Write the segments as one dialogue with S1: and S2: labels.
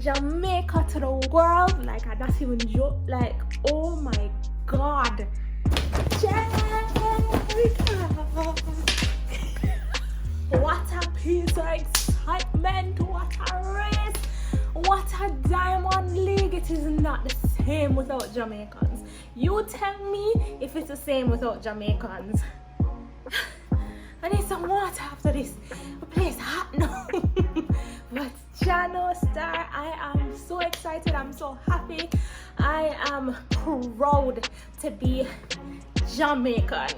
S1: Jamaica to the world. Like, I not even joke. Like, oh my God. Jamaica. What a piece of excitement. What a race. What a Diamond League. It is not the same without Jamaicans. You tell me if it's the same without Jamaicans. I need some water after this. The place hot now. But Jano Star, I am so excited. I'm so happy. I am proud to be Jamaican.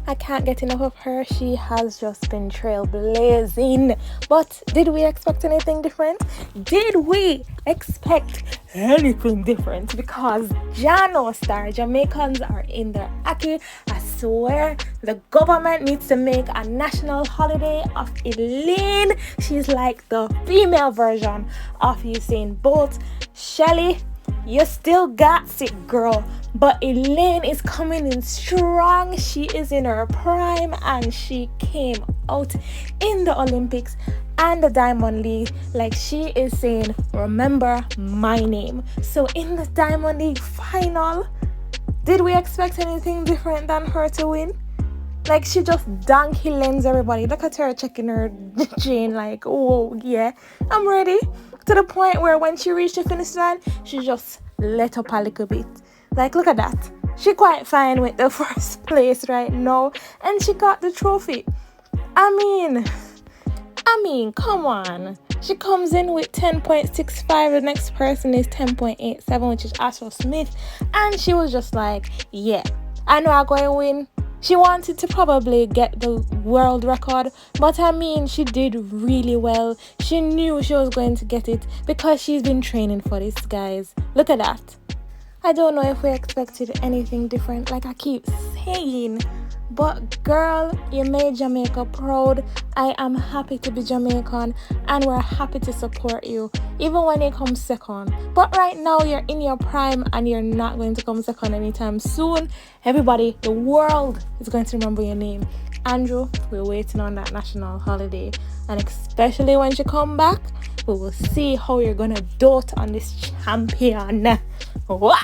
S1: I can't get enough of her. She has just been trailblazing. But did we expect anything different? Did we expect anything different? Because Jano Star, Jamaicans are in their ackee. I swear the government needs to make a national holiday of Elaine. She's like the female version of Usain Bolt. Shelly, you still got it, girl. But Elaine is coming in strong. She is in her prime and she came out in the Olympics and the Diamond League. Like, she is saying, remember my name. So in the Diamond League final, did we expect anything different than her to win? Like, she just donkey lens everybody. Look at her checking her chain like, oh yeah, I'm ready. To the point where when she reached the finish line, she just let up a little bit. Like, look at that. She quite fine with the first place right now. And she got the trophy. I mean, come on. She comes in with 10.65. The next person is 10.87, which is Ashley Smith. And she was just like, yeah, I know I'm going to win. She wanted to probably get the world record, but I mean, she did really well. She knew she was going to get it because she's been training for this, guys. Look at that. I don't know if we expected anything different, like I keep saying. But girl, you made Jamaica proud. I am happy to be Jamaican and we're happy to support you, even when you come second. But right now you're in your prime and you're not going to come second anytime soon. Everybody, the world is going to remember your name. Andrew, we're waiting on that national holiday. And especially when you come back, we will see how you're going to dote on this champion. Wow!